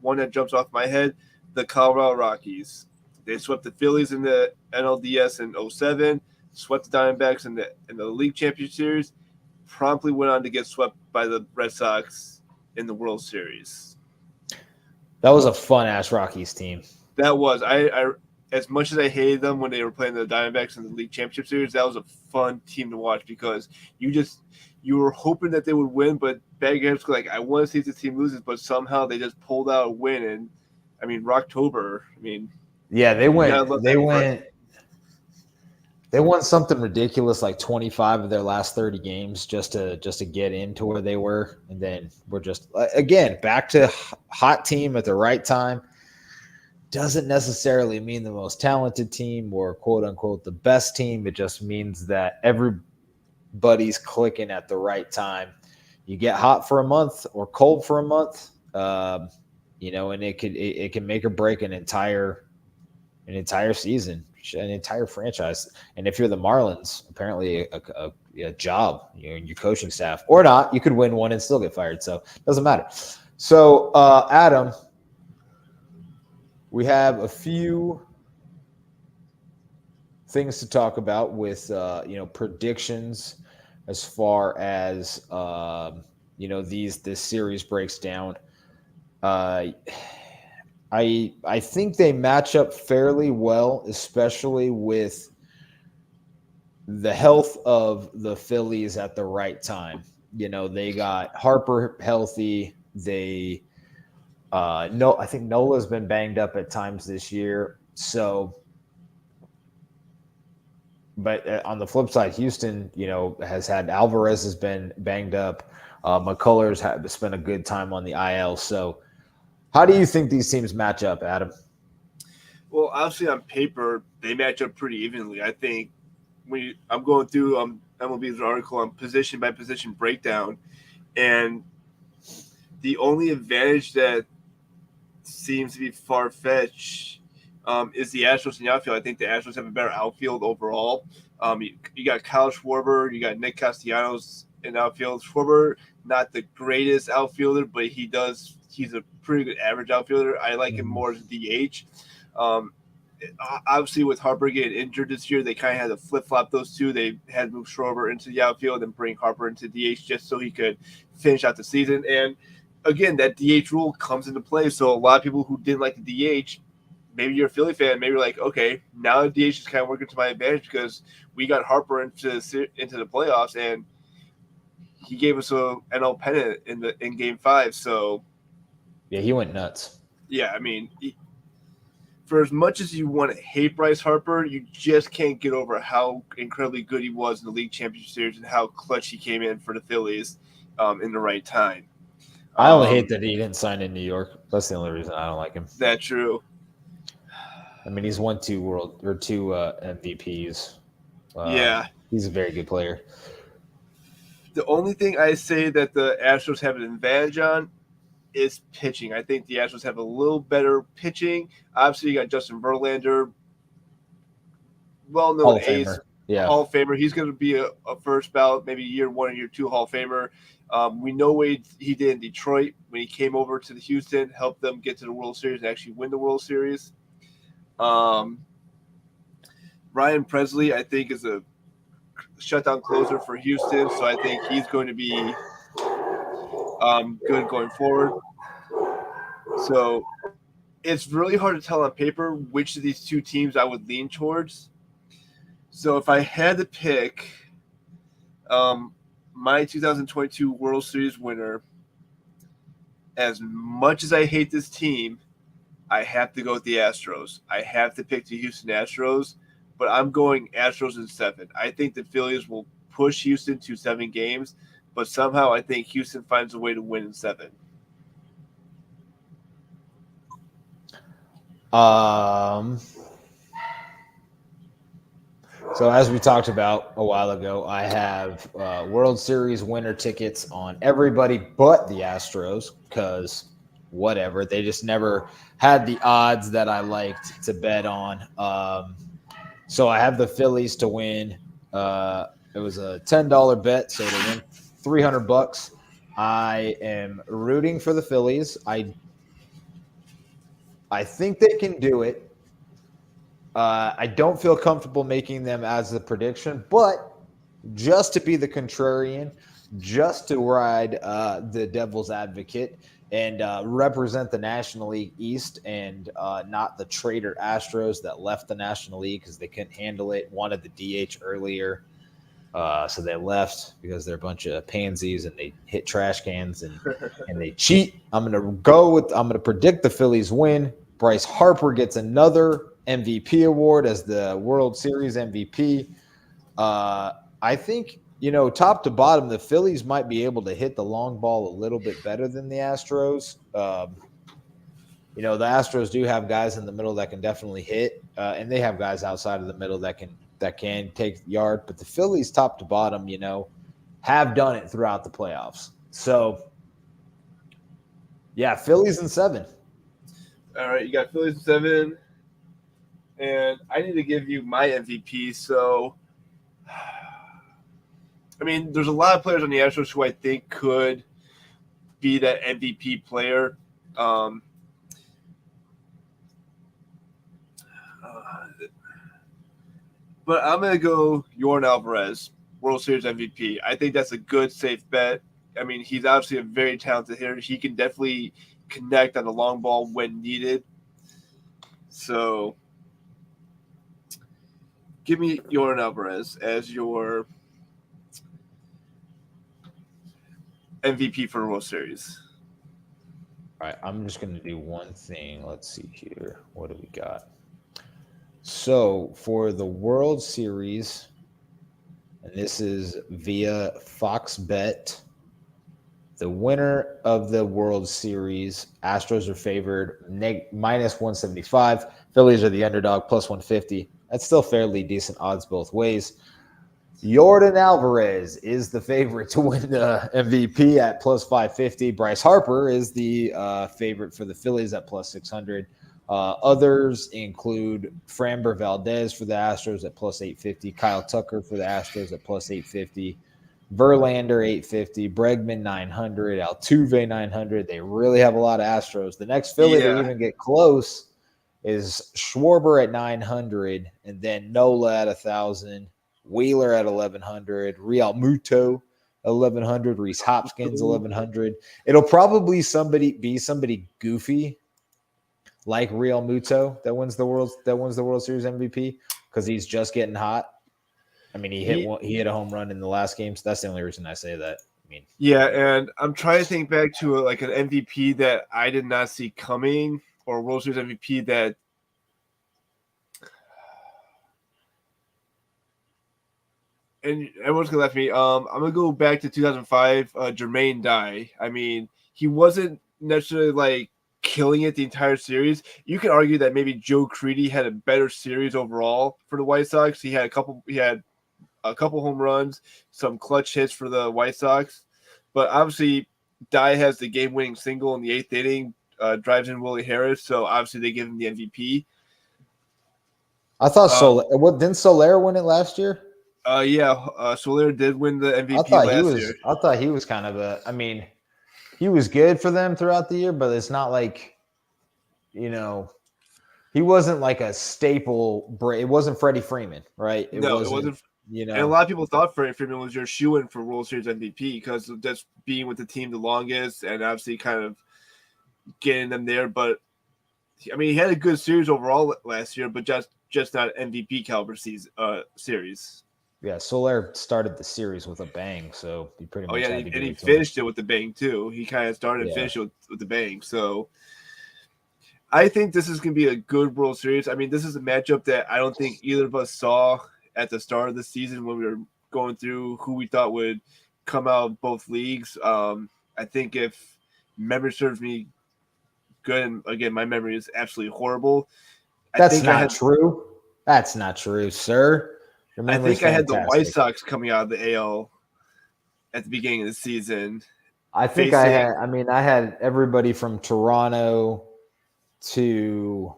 one that jumps off my head, the Colorado Rockies. They swept the Phillies in the NLDS in 07, swept the Diamondbacks in the League Championship Series, promptly went on to get swept by the Red Sox in the World Series. That was a fun-ass Rockies team. That was. I as much as I hated them when they were playing the Diamondbacks in the League Championship Series, that was a fun team to watch because you were hoping that they would win, but bad games like, I want to see if the team loses, but somehow they just pulled out a win. And, I mean, Rocktober, They won something ridiculous like 25 of their last 30 games just to get into where they were. And then we're just, again, back to hot team at the right time. Doesn't necessarily mean the most talented team or quote unquote the best team. It just means that everybody's clicking at the right time. You get hot for a month or cold for a month, and it can make or break an entire season, an entire franchise. And if you're the Marlins, apparently a job, in your coaching staff or not, you could win one and still get fired. So it doesn't matter. So Adam, we have a few things to talk about with predictions as far as this series breaks down. I think they match up fairly well, especially with the health of the Phillies at the right time. They got Harper healthy. I think Nola's been banged up at times this year. So but on the flip side, Houston, has had Alvarez has been banged up. McCullers has spent a good time on the IL. So, how do you think these teams match up, Adam? Well, obviously on paper they match up pretty evenly. I think I'm going through MLB's article on position by position breakdown, and the only advantage that seems to be far fetched is the Astros in the outfield. I think the Astros have a better outfield overall. You got Kyle Schwarber, you got Nick Castellanos in outfield. Schwarber, not the greatest outfielder, but he's a pretty good average outfielder. I like him more as a DH. Um, Obviously, with Harper getting injured this year, they kind of had to flip flop those two. They had to move Schwarber into the outfield and bring Harper into DH just so he could finish out the season. And again, that DH rule comes into play. So a lot of people who didn't like the DH, maybe you're a Philly fan, maybe you're like, okay, now the DH is kind of working to my advantage because we got Harper into the playoffs and he gave us a NL pennant in Game 5. So yeah, he went nuts. Yeah, I mean. For as much as you want to hate Bryce Harper, you just can't get over how incredibly good he was in the League Championship Series and how clutch he came in for the Phillies in the right time. I only hate that he didn't sign in New York. That's the only reason I don't like him. That's true. I mean, he's won two MVPs. Yeah. He's a very good player. The only thing I say that the Astros have an advantage on is pitching. I think the Astros have a little better pitching. Obviously, you got Justin Verlander, well-known ace, Hall of Famer. He's going to be a first ballot, maybe year 1 or year 2 Hall of Famer. We know what he did in Detroit when he came over to the Houston, helped them get to the World Series and actually win the World Series. Ryan Presley, I think, is a shutdown closer for Houston, so I think he's going to be good going forward. So it's really hard to tell on paper which of these two teams I would lean towards. So if I had to pick my 2022 World Series winner, as much as I hate this team, I have to go with the Astros. I have to pick the Houston Astros, but I'm going Astros in 7. I think the Phillies will push Houston to 7 games, but somehow I think Houston finds a way to win in 7. So as we talked about a while ago, I have World Series winner tickets on everybody but the Astros because whatever. They just never had the odds that I liked to bet on. So I have the Phillies to win. It was a $10 bet, so to win $300. I am rooting for the Phillies. I think they can do it. I don't feel comfortable making them as the prediction, but just to be the contrarian, just to ride the devil's advocate and represent the National League East and not the traitor Astros that left the National League because they couldn't handle it, wanted the DH earlier. So they left because they're a bunch of pansies and they hit trash cans and they cheat. I'm going to predict the Phillies win. Bryce Harper gets another MVP award as the World Series MVP. I think, top to bottom, the Phillies might be able to hit the long ball a little bit better than the Astros. The Astros do have guys in the middle that can definitely hit, and they have guys outside of the middle that can take the yard. But the Phillies, top to bottom, have done it throughout the playoffs. So, yeah, Phillies in 7. All right, you got Phillies in 7. And I need to give you my MVP. So, I mean, there's a lot of players on the Astros who I think could be that MVP player. But I'm going to go Yordan Alvarez, World Series MVP. I think that's a good, safe bet. I mean, he's obviously a very talented hitter. He can definitely connect on the long ball when needed. So give me Yordan Alvarez as your MVP for the World Series. All right, I'm just going to do one thing. Let's see here. What do we got? So for the World Series, and this is via Fox Bet, the winner of the World Series, Astros are favored minus 175. Phillies are the underdog plus 150. That's still fairly decent odds both ways. Yordan Alvarez is the favorite to win the MVP at plus 550. Bryce Harper is the favorite for the Phillies at plus 600. Others include Framber Valdez for the Astros at plus 850. Kyle Tucker for the Astros at plus 850. Verlander 850, Bregman 900, Altuve 900. They really have a lot of Astros. The next Philly to even get close is Schwarber at 900, and then Nola at 1,000, Wheeler at 1,100, Real Muto 1,100, Reese Hopkins 1,100. It'll probably be somebody goofy like Real Muto that wins the World Series MVP because he's just getting hot. I mean, he hit a home run in the last game, so that's the only reason I say that. I mean, yeah, and I'm trying to think back to like an MVP that I did not see coming, or a World Series MVP that. And everyone's gonna laugh at me. I'm gonna go back to 2005. Jermaine Dye. I mean, he wasn't necessarily like killing it the entire series. You can argue that maybe Joe Creedy had a better series overall for the White Sox. He had a couple home runs, some clutch hits for the White Sox, but obviously Dye has the game-winning single in the 8th inning, drives in Willie Harris, so obviously they give him the MVP. I thought didn't Soler win it last year? Soler did win the MVP last year. I thought he was kind of he was good for them throughout the year, but it's not like, he wasn't like a staple. It wasn't Freddie Freeman, right? It wasn't. And a lot of people thought Freddie Freeman was your shoo-in for World Series MVP because of just being with the team the longest and obviously kind of getting them there. But I mean, he had a good series overall last year, but just not MVP caliber series. Yeah, Soler started the series with a bang, so he pretty much had to and he finished it with the bang too. He kind of started and finished it with the bang. So I think this is going to be a good World Series. I mean, this is a matchup that I don't think either of us saw at the start of the season when we were going through who we thought would come out of both leagues. I think if memory serves me good, and again, my memory is absolutely horrible. That's not true. That's not true, sir. I think I had the White Sox coming out of the AL at the beginning of the season. I think I had everybody from Toronto to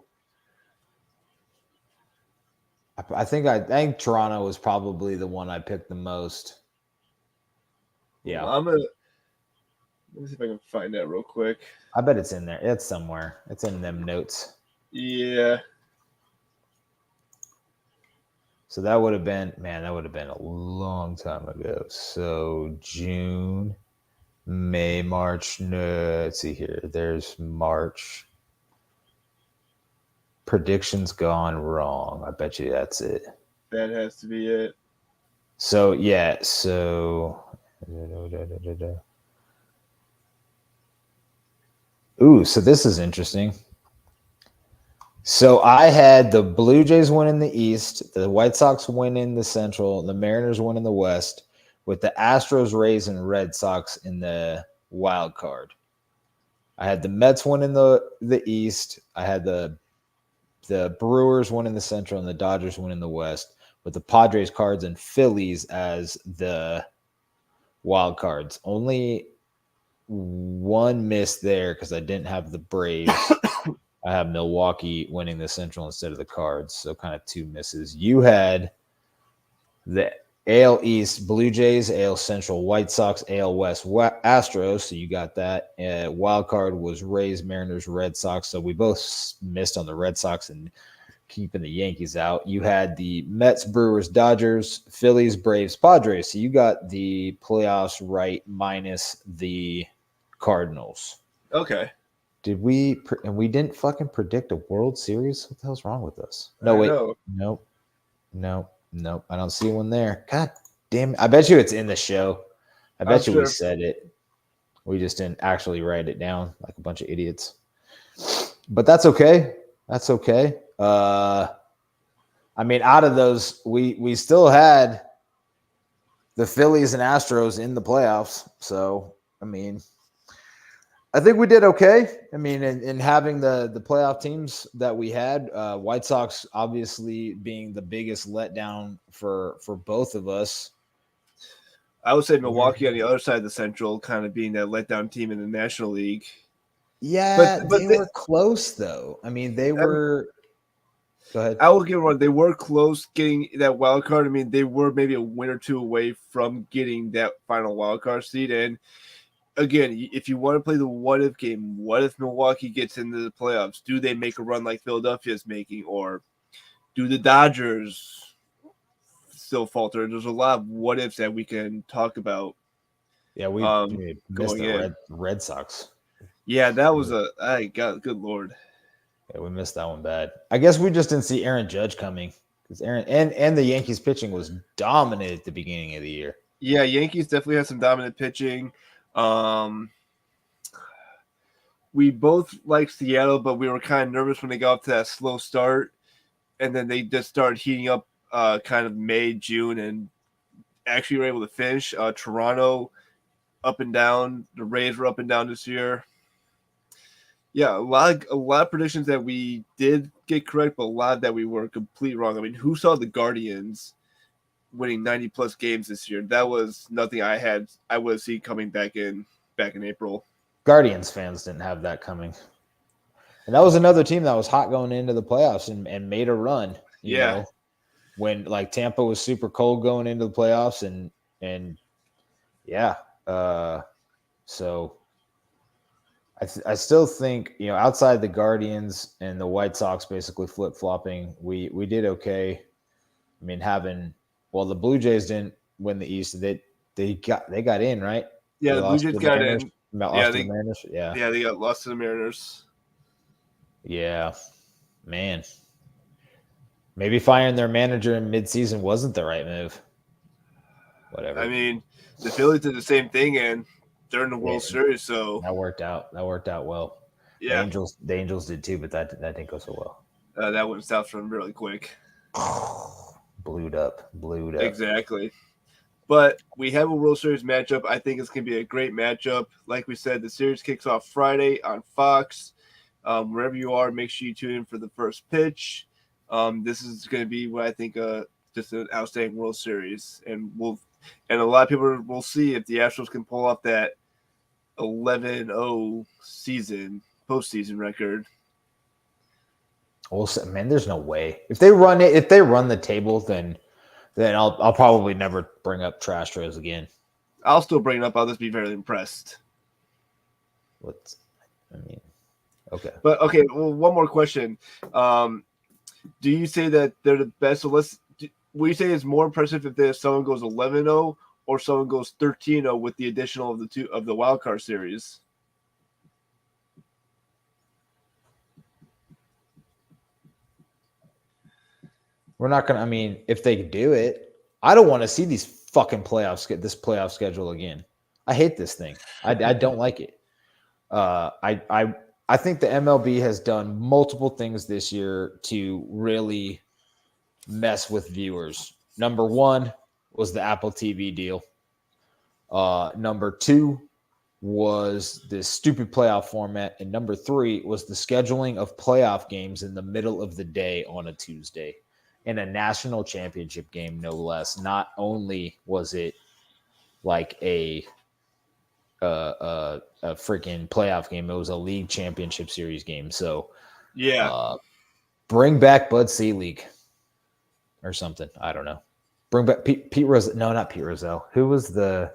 I think Toronto was probably the one I picked the most. Yeah. Well, let me see if I can find that real quick. I bet it's in there. It's somewhere. It's in them notes. Yeah. So that would have been a long time ago. So June, May, March. No, let's see here. There's March. Predictions gone wrong. I bet you that's it. That has to be it. So yeah. Ooh, so this is interesting. So I had the Blue Jays win in the East, the White Sox win in the Central, the Mariners win in the West, with the Astros, Rays, and Red Sox in the wild card. I had the Mets win in the East. I had the Brewers win in the Central, and the Dodgers win in the West, with the Padres, Cards, and Phillies as the wild cards. Only one miss there because I didn't have the Braves. I have Milwaukee winning the Central instead of the Cards, so kind of two misses. You had the AL East Blue Jays, AL Central White Sox, AL West Astros, so you got that. Wild card was Rays, Mariners, Red Sox, so we both missed on the Red Sox and keeping the Yankees out. You had the Mets, Brewers, Dodgers, Phillies, Braves, Padres, so you got the playoffs right minus the Cardinals. Okay. Did we – and we didn't fucking predict a World Series? What the hell's wrong with us? No, wait. Nope. I don't see one there. God damn it. I bet you it's in the show. I bet you we said it. We just didn't actually write it down like a bunch of idiots. But that's okay. That's okay. I mean, out of those, we still had the Phillies and Astros in the playoffs. So, I mean, I think we did okay. I mean, in having the playoff teams that we had, White Sox obviously being the biggest letdown for both of us. I would say Milwaukee on the other side of the Central, kind of being that letdown team in the National League. Yeah, they were close though. I mean, they were. Go ahead. I will give one. They were close getting that wild card. I mean, they were maybe a win or two away from getting that final wild card seed. And again, if you want to play the what if game, what if Milwaukee gets into the playoffs? Do they make a run like Philadelphia is making, or do the Dodgers still falter? There's a lot of what ifs that we can talk about. Yeah, we missed the Red Sox. Yeah, that was good Lord. Yeah, we missed that one bad. I guess we just didn't see Aaron Judge coming because Aaron and the Yankees pitching was dominant at the beginning of the year. Yeah, Yankees definitely had some dominant pitching. We both liked Seattle, but we were kind of nervous when they got off to that slow start, and then they just started heating up kind of May, June, and actually were able to finish. Toronto up and down. The Rays were up and down this year. Yeah, a lot of predictions that we did get correct, but a lot that we were completely wrong. I mean, who saw the Guardians winning 90+ games this year? That was nothing I would see coming back in April. Guardians fans didn't have that coming. And that was another team that was hot going into the playoffs and made a run. You know, when like Tampa was super cold going into the playoffs and yeah. So I still think, you know, outside the Guardians and the White Sox basically flip-flopping, we did okay. I mean, the Blue Jays didn't win the East. They got in, right? Yeah, the Blue Jays got in. The Mariners. Yeah, they got lost to the Mariners. Yeah, man. Maybe firing their manager in midseason wasn't the right move. Whatever. I mean, the Phillies did the same thing, and they're in the World Series, so that worked out. That worked out well. Yeah, the Angels did too, but that didn't go so well. That went south for them really quick. Blued up. Exactly. But we have a World Series matchup. I think it's going to be a great matchup. Like we said, the series kicks off Friday on Fox. Wherever you are, make sure you tune in for the first pitch. This is going to be what I think just an outstanding World Series, and a lot of people will see if the Astros can pull off that 11-0 postseason record. Well, man, there's no way if they run the table, then I'll probably never bring up Astros again. I'll still bring it up. I'll just be very impressed. Okay. But okay, well, one more question. Do you say that they're the best? So will you say it's more impressive if someone goes 11-0 or someone goes 13-0 with the additional of the wild card series? We're not gonna. I mean, if they do it, I don't want to see these fucking this playoff schedule again. I hate this thing. I don't like it. I think the MLB has done multiple things this year to really mess with viewers. Number one was the Apple TV deal. Number two was this stupid playoff format. And number three was the scheduling of playoff games in the middle of the day on a Tuesday in a national championship game, no less. Not only was it like a freaking playoff game, it was a league championship series game. So yeah, bring back Bud Selig or something. I don't know. Bring back Pete Rozelle. No, not Pete Rozelle. Who was the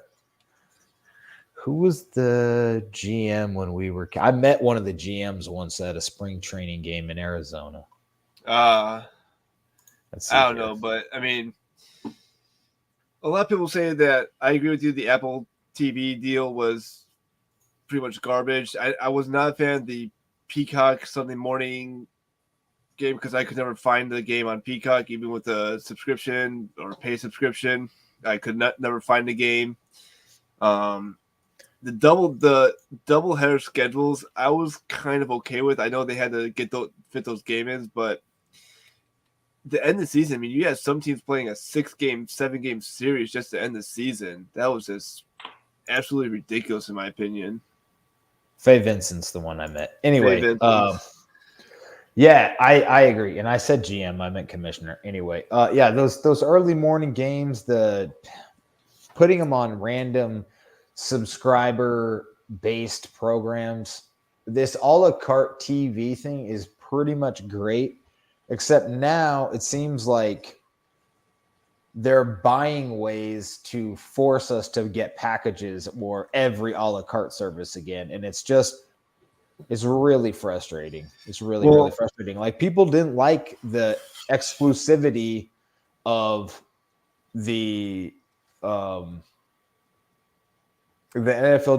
GM when we were? I met one of the GMs once at a spring training game in Arizona. I don't know, but I mean, a lot of people say that I agree with you. The Apple TV deal was pretty much garbage. I was not a fan of the Peacock Sunday morning game because I could never find the game on Peacock, even with a subscription or pay subscription. I could never find the game. The double header schedules I was kind of okay with. I know they had to fit those game ins, but to end the season, I mean, you had some teams playing a 6-game, 7-game series just to end the season. That was just absolutely ridiculous, in my opinion. Faye Vincent's the one I met. Anyway, Vincent. yeah, I agree. And I said GM, I meant commissioner. Anyway, yeah, those early morning games, the putting them on random subscriber-based programs, this a la carte TV thing is pretty much great, except now it seems like they're buying ways to force us to get packages or every a la carte service again. And it's really frustrating. It's really frustrating. Like, people didn't like the exclusivity of the NFL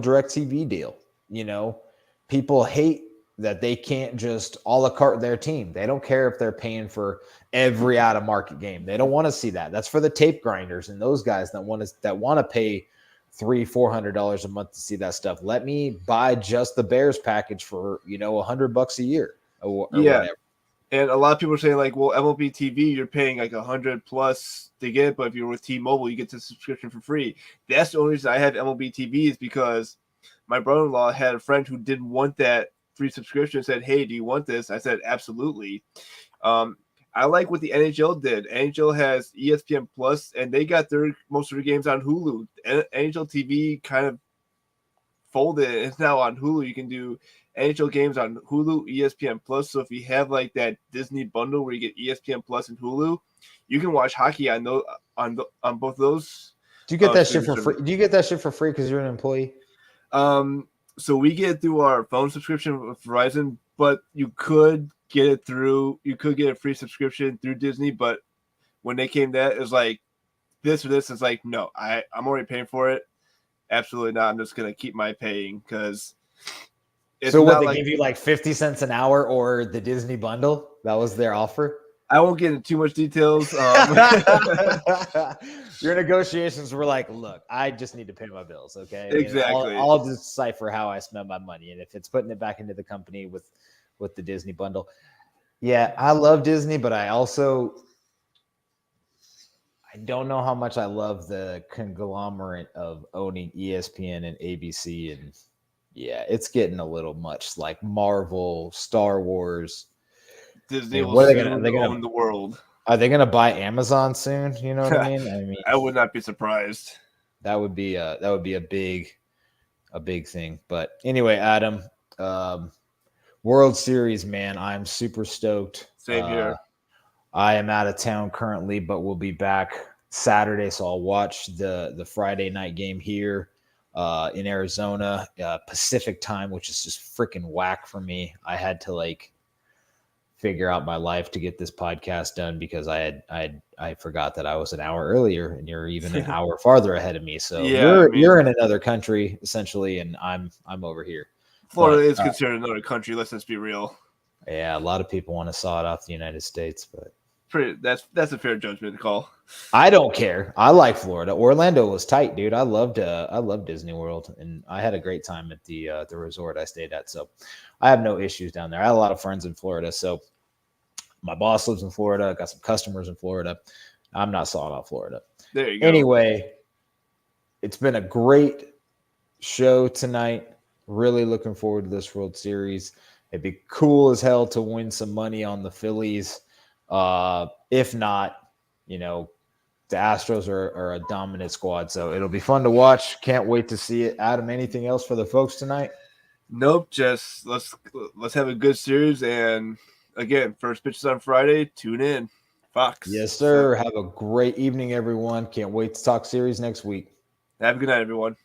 Direct TV deal. You know, people hate that they can't just a la carte their team. They don't care if they're paying for every out of market game. They don't want to see that. That's for the tape grinders and those guys that want to pay $300-$400 a month to see that stuff. Let me buy just the Bears package for $100 a year or whatever. And a lot of people are saying, like, well, MLB TV, you're paying like $100+ to get, but if you're with T-Mobile, you get the subscription for free. That's the only reason I have MLB TV, is because my brother-in-law had a friend who didn't want that free subscription, said, hey, do you want this? I said, absolutely. I like what the NHL did. NHL has ESPN Plus, and they got most of their games on Hulu. NHL TV kind of folded. It's now on Hulu. You can do NHL games on Hulu, ESPN Plus. So if you have like that Disney bundle where you get ESPN Plus and Hulu, you can watch hockey on both those. Do you get that shit for free? Do you get that shit for free because you're an employee? So we get it through our phone subscription with Verizon, but you could get a free subscription through Disney. But when they came that, it was like this or this. It's like, no, I'm already paying for it. Absolutely not. I'm just going to keep my paying because it's so what, they give you like 50 cents an hour or the Disney bundle? That was their offer? I won't get into too much details. Your negotiations were like, look, I just need to pay my bills, okay? Exactly. I'll decipher how I spend my money. And if it's putting it back into the company with the Disney bundle. Yeah, I love Disney, but I don't know how much I love the conglomerate of owning ESPN and ABC. And yeah, it's getting a little much, like Marvel, Star Wars. Disney will own the world. Are they going to buy Amazon soon? You know what I mean? I would not be surprised. That would be a big thing. But anyway, Adam, World Series, man, I'm super stoked. Same here. I am out of town currently, but we'll be back Saturday, so I'll watch the Friday night game here in Arizona, Pacific time, which is just freaking whack for me. I had to figure out my life to get this podcast done because I forgot that I was an hour earlier and you're even an hour farther ahead of me. So you're in another country essentially, and I'm over here. Florida is considered another country. Let's just be real. Yeah, a lot of people want to saw it off the United States, but that's a fair judgment to call. I don't care. I like Florida. Orlando was tight, dude. I loved Disney World, and I had a great time at the resort I stayed at. So I have no issues down there. I had a lot of friends in Florida. So my boss lives in Florida. I got some customers in Florida. I'm not sawing off Florida. There you go. Anyway, it's been a great show tonight. Really looking forward to this World Series. It'd be cool as hell to win some money on the Phillies. If not, the Astros are a dominant squad, so it'll be fun to watch. Can't wait to see it. Adam, anything else for the folks tonight? Nope. Just let's have a good series. And again, first pitch is on Friday. Tune in, Fox. Yes, sir. Have a great evening, everyone. Can't wait to talk series next week. Have a good night, everyone.